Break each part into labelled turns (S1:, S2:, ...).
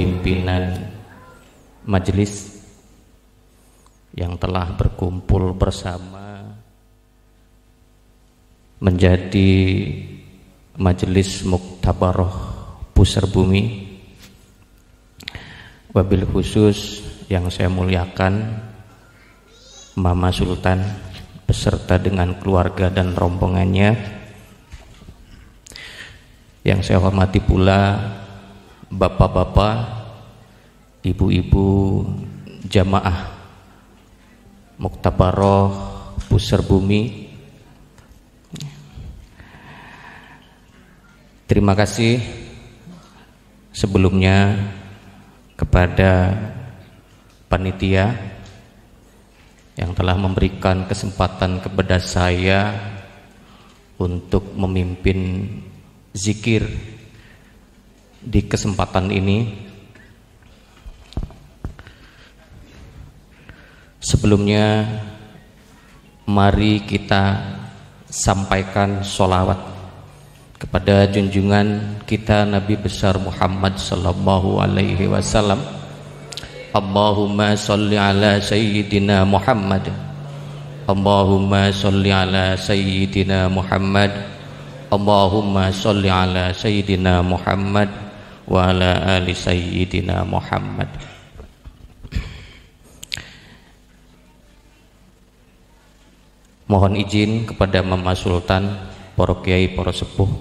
S1: pimpinan majelis yang telah berkumpul bersama menjadi majelis muktabaroh pusar bumi, wabil khusus yang saya muliakan Mama Sultan beserta dengan keluarga dan rombongannya, yang saya hormati pula bapak-bapak, ibu-ibu jamaah muktabaroh pusar bumi. Terima kasih sebelumnya kepada panitia yang telah memberikan kesempatan kepada saya untuk memimpin zikir di kesempatan ini. Sebelumnya mari kita sampaikan sholawat kepada junjungan kita Nabi besar Muhammad sallallahu alaihi wasallam. Allahumma sholli ala sayyidina Muhammad, Allahumma sholli ala sayyidina Muhammad, Allahumma sholli ala sayyidina Muhammad wa ala ali sayyidina Muhammad. Mohon izin kepada Mama Sultan, para kiai, para sepuh,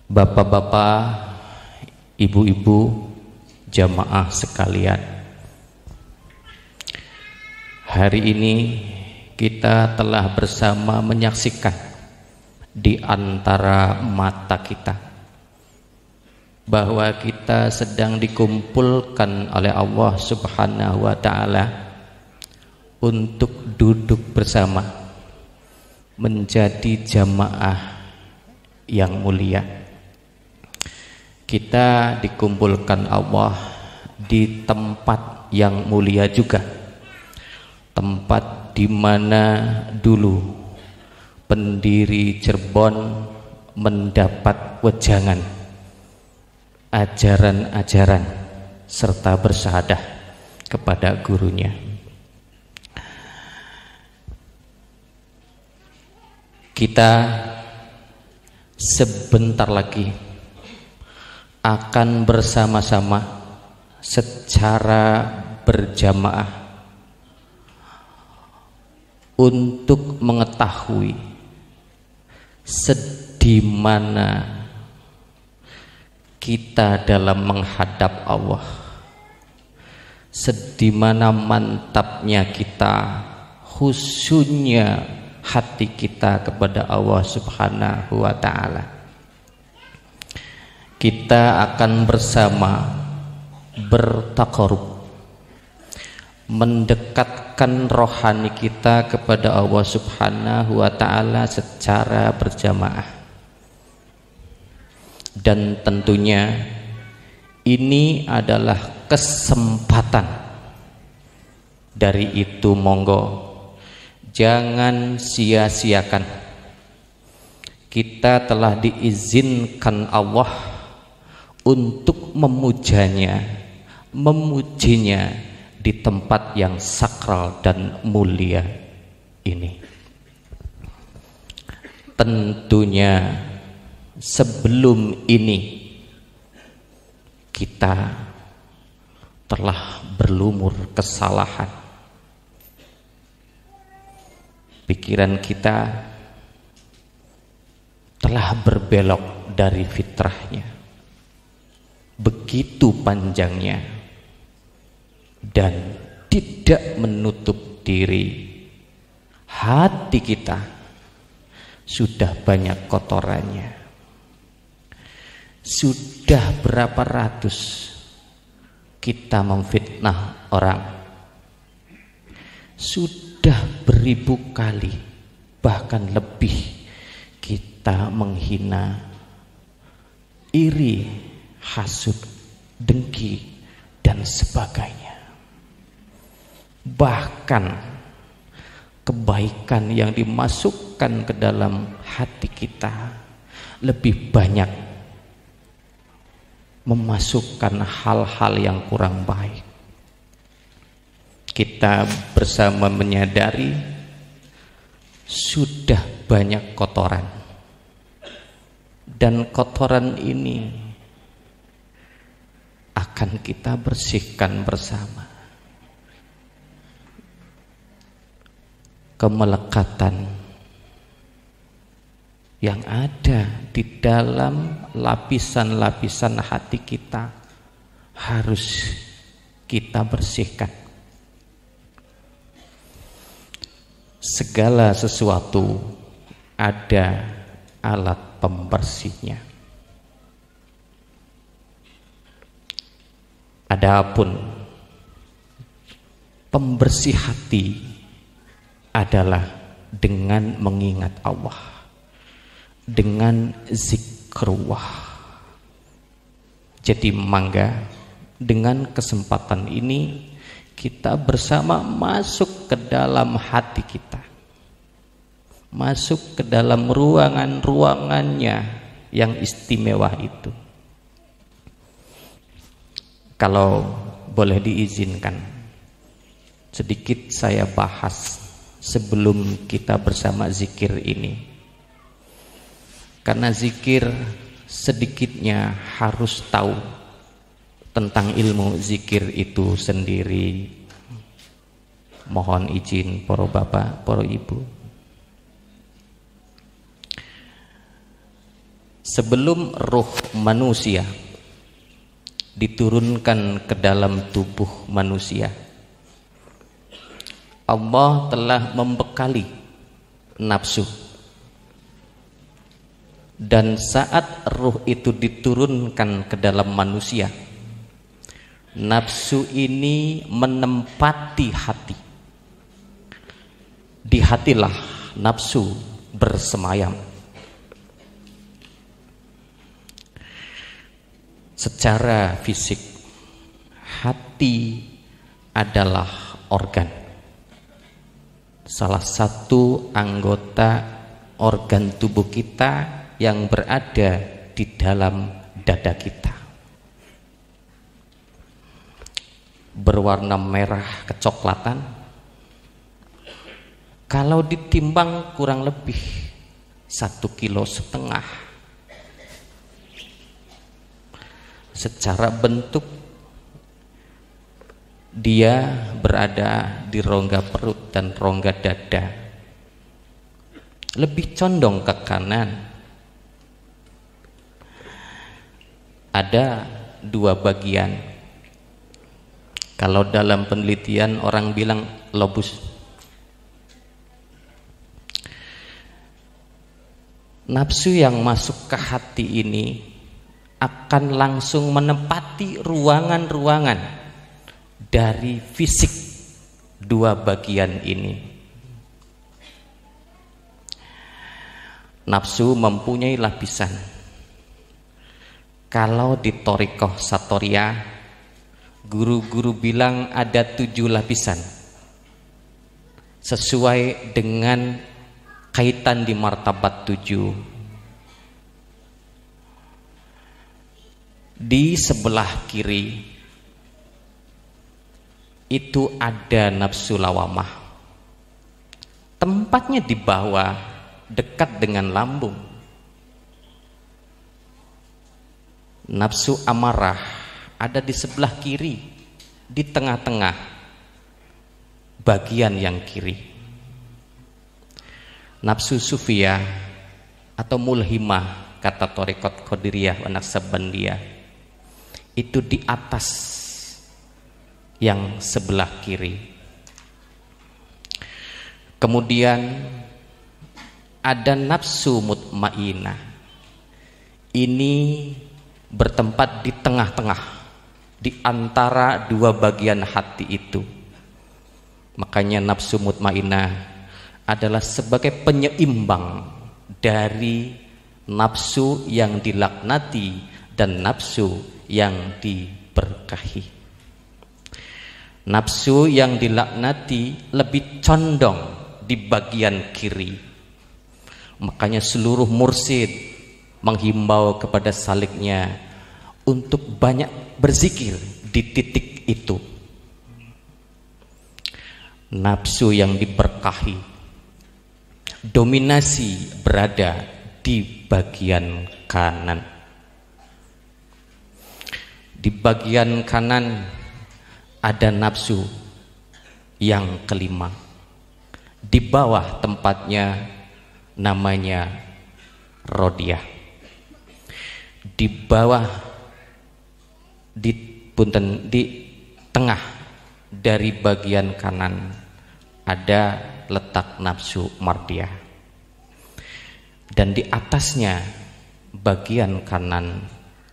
S1: bapak-bapak, ibu-ibu, jamaah sekalian. Hari ini kita telah bersama menyaksikan di antara mata kita bahwa kita sedang dikumpulkan oleh Allah Subhanahu wa ta'ala untuk duduk bersama menjadi jamaah yang mulia. Kita dikumpulkan Allah di tempat yang mulia juga, tempat di mana dulu pendiri Cirebon mendapat wejangan ajaran-ajaran serta bersyahadah kepada gurunya. Kita sebentar lagi akan bersama-sama secara berjamaah untuk mengetahui sedimana kita dalam menghadap Allah, sedimana mantapnya kita, khusyuknya hati kita kepada Allah Subhanahu wa ta'ala. Kita akan bersama bertaqarrub, mendekatkan rohani kita kepada Allah Subhanahu wa ta'ala secara berjamaah. Dan tentunya ini adalah kesempatan. Dari itu monggo jangan sia-siakan. Kita telah diizinkan Allah untuk memujanya, memujinya di tempat yang sakral dan mulia ini. Tentunya sebelum ini kita telah berlumur kesalahan. Pikiran kita telah berbelok dari fitrahnya, begitu panjangnya, dan tidak menutup diri. Hati kita sudah banyak kotorannya. Sudah berapa ratus kita memfitnah orang, sudah beribu kali bahkan lebih kita menghina, iri, hasud, dengki dan sebagainya. Bahkan kebaikan yang dimasukkan ke dalam hati kita lebih banyak memasukkan hal-hal yang kurang baik. Kita bersama menyadari sudah banyak kotoran, dan kotoran ini akan kita bersihkan bersama. Kemelekatan yang ada di dalam lapisan-lapisan hati kita harus kita bersihkan. Segala sesuatu ada alat pembersihnya. Adapun pembersih hati adalah dengan mengingat Allah, dengan zikrullah. Jadi mangga dengan kesempatan ini kita bersama masuk ke dalam hati kita, masuk ke dalam ruangan-ruangannya yang istimewa itu. Kalau boleh diizinkan, sedikit saya bahas sebelum kita bersama zikir ini. Karena zikir sedikitnya harus tahu tentang ilmu zikir itu sendiri. Mohon izin para bapak, para ibu. Sebelum ruh manusia diturunkan ke dalam tubuh manusia, Allah telah membekali nafsu. Dan saat ruh itu diturunkan ke dalam manusia, nafsu ini menempati hati. Di hatilah nafsu bersemayam. Secara fisik, hati adalah organ, salah satu anggota organ tubuh kita yang berada di dalam dada kita. Berwarna merah kecoklatan. Kalau ditimbang kurang lebih 1,5 kilo. Secara bentuk dia berada di rongga perut dan rongga dada, lebih condong ke kanan. Ada 2 bagian. Kalau dalam penelitian orang bilang lobus. Nafsu yang masuk ke hati ini akan langsung menempati ruangan-ruangan dari fisik 2 bagian ini. Nafsu mempunyai lapisan. Kalau di Thariqah Satoriyah, guru-guru bilang ada 7 lapisan sesuai dengan kaitan di martabat 7. Di sebelah kiri itu ada nafsu lawamah, tempatnya di bawah dekat dengan lambung. Nafsu amarah ada di sebelah kiri, di tengah-tengah bagian yang kiri. Nafsu sufiyah atau mulhimah kata Thariqat Qadiriyah wa Naqsabandiyah itu di atas yang sebelah kiri. Kemudian ada nafsu mutmainah. Ini bertempat di tengah-tengah di antara 2 bagian hati itu. Makanya nafsu mutmainah adalah sebagai penyeimbang dari nafsu yang dilaknati dan nafsu yang diberkahi. Nafsu yang dilaknati lebih condong di bagian kiri. Makanya seluruh mursyid menghimbau kepada saliknya untuk banyak berzikir di titik itu. Nafsu yang diberkahi, dominasi berada di bagian kanan. Di bagian kanan ada nafsu yang kelima. Di bawah tempatnya namanya Rodiah. Di bawah, di tengah dari bagian kanan ada letak nafsu Mardiah, dan di atasnya bagian kanan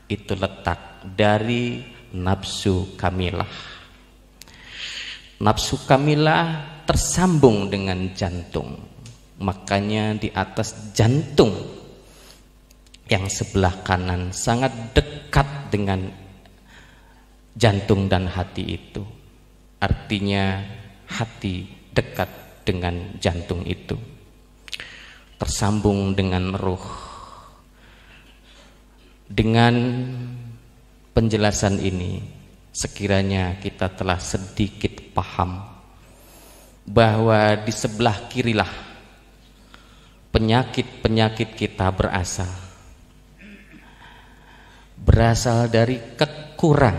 S1: itu letak dari nafsu Kamilah. Nafsu Kamilah tersambung dengan jantung, makanya di atas jantung yang sebelah kanan sangat dekat dengan jantung dan hati itu. Artinya hati dekat dengan jantung itu, tersambung dengan ruh. Dengan penjelasan ini, sekiranya kita telah sedikit paham bahwa di sebelah kirilah penyakit-penyakit kita berasal dari kekurang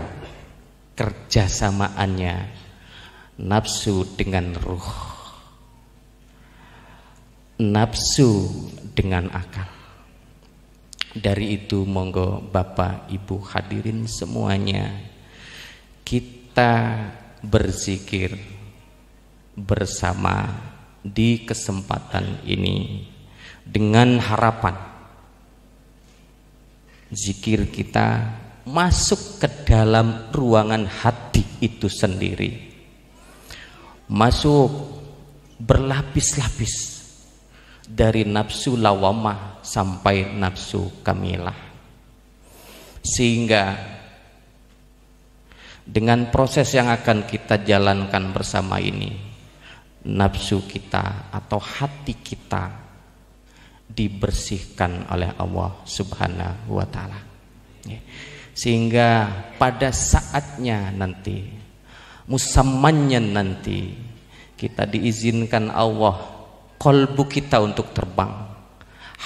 S1: kerjasamaannya nafsu dengan ruh, nafsu dengan akal. Dari itu monggo Bapak Ibu hadirin semuanya, kita berzikir bersama di kesempatan ini dengan harapan zikir kita masuk ke dalam ruangan hati itu sendiri, masuk berlapis-lapis dari nafsu lawamah sampai nafsu kamilah, sehingga dengan proses yang akan kita jalankan bersama ini, nafsu kita atau hati kita dibersihkan oleh Allah Subhanahu wa Ta'ala, sehingga pada saatnya nanti, musammannya nanti, kita diizinkan Allah kolbu kita untuk terbang,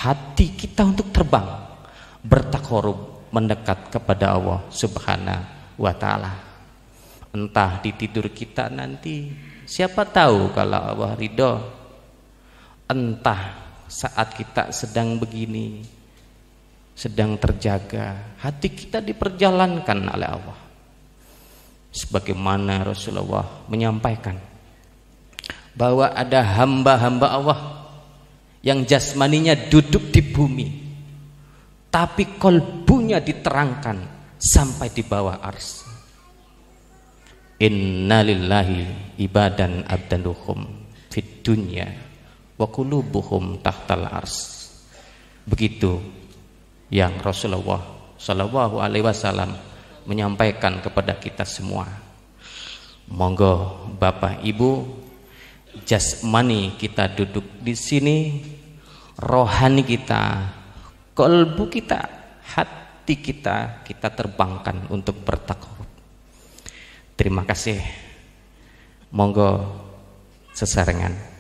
S1: hati kita untuk terbang, bertakarub, mendekat kepada Allah Subhanahu wa Ta'ala. Entah di tidur kita nanti, siapa tahu kalau Allah ridho. Entah saat kita sedang begini, sedang terjaga, hati kita diperjalankan oleh Allah. Sebagaimana Rasulullah menyampaikan bahwa ada hamba-hamba Allah yang jasmaninya duduk di bumi, tapi kolbunya diterangkan sampai di bawah ars. Innalillahi ibadan abdaluhum fid dunya wa qulubuhum tahtal ars. Begitu yang Rasulullah Shallallahu Alaihi Wasallam menyampaikan kepada kita semua. Monggo Bapak Ibu, jasmani kita duduk di sini, rohani kita, kolbu kita, hati kita terbangkan untuk bertakarub. Terima kasih. Monggo sesarengan.